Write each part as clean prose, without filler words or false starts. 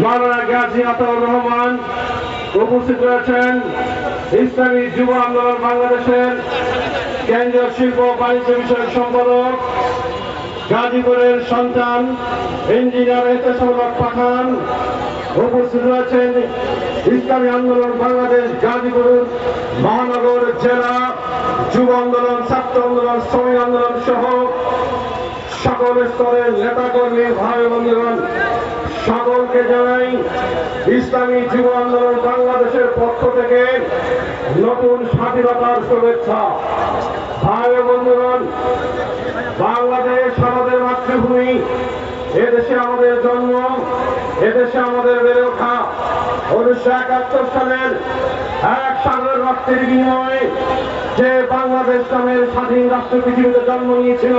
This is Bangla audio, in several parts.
মাওলানা গাজী আতাউর রহমান উপস্থিত রয়েছেন। ইসলামী যুব আন্দোলন বাংলাদেশের কেন্দ্রীয় শিল্প বাণিজ্য বিষয়ক সম্পাদক, গাজীপুরের সন্তান ইঞ্জিনিয়ার এহতেশামুল পাঠান উপস্থিত রয়েছেন। ইসলামী আন্দোলন বাংলাদেশ গাজীপুর মহানগর জেলা যুব আন্দোলন, ছাত্র আন্দোলন, শ্রমিক আন্দোলন সহ সকল স্তরের নেতাকর্মী ভাই বন্ধুগণ, সকলকে জানাই ইসলামী যুব আন্দোলন বাংলাদেশের পক্ষ থেকে নতুন স্বাধীনতার শুভেচ্ছা। ভাই বন্ধুগণ, বাংলাদেশ আমাদের মাতৃভূমি, এদেশে আমাদের জন্ম, এদেশে আমাদের বেড়ে ওঠা। 1971 সালের এক সাগর রক্তের বিনিময়ে যে বাংলাদেশ নামের স্বাধীন রাষ্ট্র পৃথিবীতে জন্ম নিয়েছিল,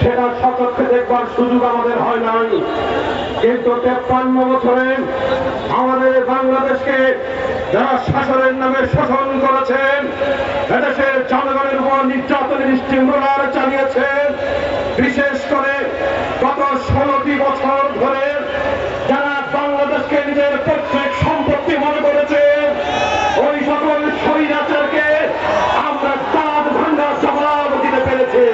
সেটা সচক্ষে দেখবার সুযোগ আমাদের হয় নাই। কিন্তু 53 বছরে আমাদের বাংলাদেশকে যারা শাসনের নামে শোষণ করেছেন, এদেশের জনগণের উপর নির্যাতনের স্টিমুলার চালিয়েছেন, বিশেষ করে গত 16টি বছর ধরে যারা বাংলাদেশকে নিজের প্রত্যেক সম্পত্তি মনে করেছে, ওই সকল স্বৈরাচারকে আমরা দাঁত ভাঙা জবাব দিতে পেরেছি।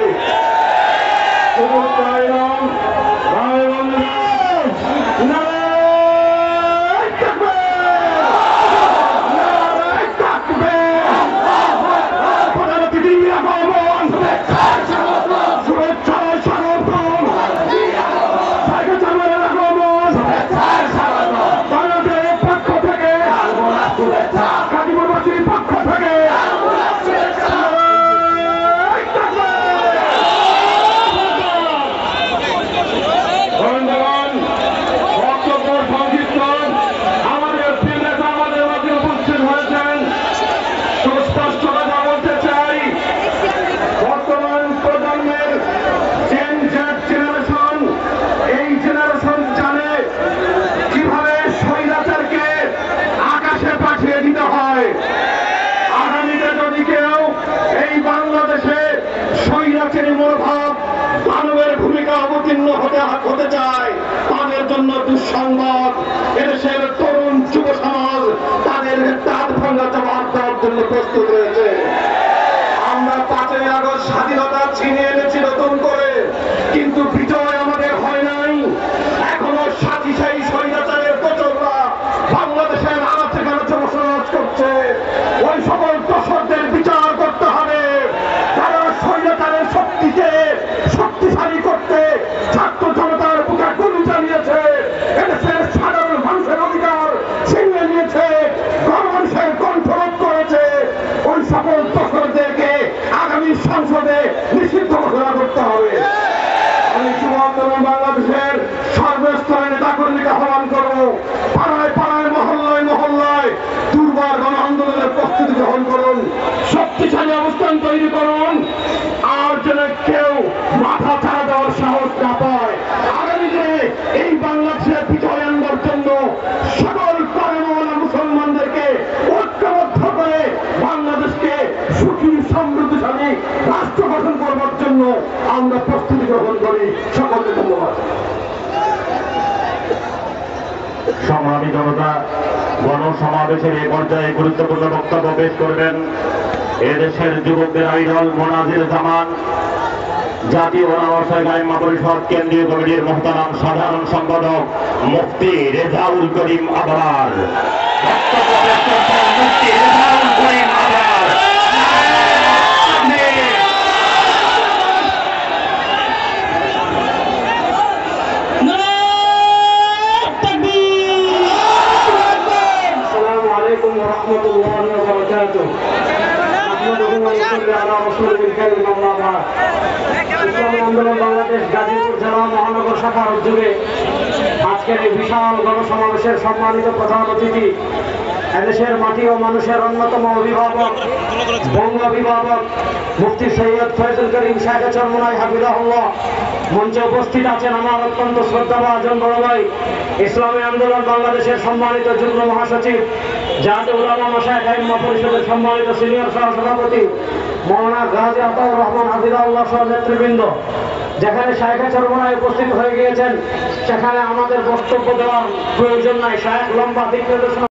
মনোভাব মানবের ভূমিকা অবতীর্ণ হতে চায়, তাদের জন্য দুঃসংবাদ। এদেশের তরুণ যুব সমাজ তাদের দাঁত ভাঙা জবাব দেওয়ার জন্য প্রস্তুত রয়েছে। আমরা 5ই আগস্ট স্বাধীনতা ছিনিয়ে এনেছি নতুন করে, কিন্তু বিজয় আমাদের হয় নাই। এখনো সাথী স্বৈরাচারের দোসররা বাংলাদেশের আনাচে কানাচে বসবাস করছে। ওই সকল দোসরদের বিচার করতে হবে। তারা স্বৈরাচারের শক্তিকে শক্তিশালী করতে ছাত্র জনতার বুকে গুলি চালিয়েছে, এদেশের সাধারণ মানুষের অধিকার ছিনিয়ে নিয়েছে, গণমানুষের কণ্ঠরোধ করেছে। ওই সকল দোসরদেরকে আগামী সংসদে নিষিদ্ধ ঘোষণা করতে হবে। আমি যুব আন্দোলন বাংলাদেশের সর্বস্তরের নেতাকর্মীকে আহ্বান করব, পাড়ায় পাড়ায়, মহল্লায় মহল্লায় দুর্বার গণ আন্দোলনের প্রস্তুতি গ্রহণ করুন, শক্তিশালী অবস্থান তৈরি করুন, আর যেন কেউ মাথা ছাড়া দেওয়ার সাহস না পায়। আগামী দিনে এই বাংলাদেশের বিজয় আনবার জন্য সকল কর্মওয়ালা মুসলমানদেরকে ঐক্যবদ্ধ করে বাংলাদেশকে সুখী সমৃদ্ধশালী রাষ্ট্র গঠন করবার জন্য আমরা প্রস্তুতি গ্রহণ করি। সকলকে ধন্যবাদ। সংগ্রামী জনতা, গণসমাবেশের এই পর্যায়ে গুরুত্বপূর্ণ বক্তব্য পেশ করবেন এদেশের যুবকদের আইডল মোনাজির জামান, জাতীয় ওলামা গায়মা পরিষদ কেন্দ্রীয় কমিটির মোহতারাম সাধারণ সম্পাদক মুফতি রেজাউল করিম আবরার। বক্তব্য পেশ করছেন মুফতি রেজাউল করিম আবরার। আন্দোলন বাংলাদেশ গাজীপুর জেলা মহানগর শাখার উদ্যোগে আজকের এই বিশাল গণসমাবেশের সম্মানিত প্রধান অতিথি, এদেশের মাটি ও মানুষের অন্যতম অভিভাবক, বঙ্গ অভিভাবক মুফতি সৈয়দ ফয়জুল করিম সাহেব চরমনাই হাফিজাহুল্লাহ, মঞ্চে উপস্থিত আছেন আমার অত্যন্ত শ্রদ্ধাভাজন বড় ভাই, ইসলামী আন্দোলন বাংলাদেশের সম্মানিত যুগ্ম মহাসচিব, জাতীয় উলামা মাশায়েখ গায়মা পরিষদের সম্মানিত সিনিয়র সহ সভাপতি মাওলানা গাজী আতাউর রহমান হাফিজাহুল্লাহ সহ নেতৃবৃন্দ, যেখানে শায়েখে চরমনায় উপস্থিত হয়ে গিয়েছেন সেখানে আমাদের বক্তব্য দেওয়ার প্রয়োজন নাই। শায়েখ লম্বা দিক নির্দেশনা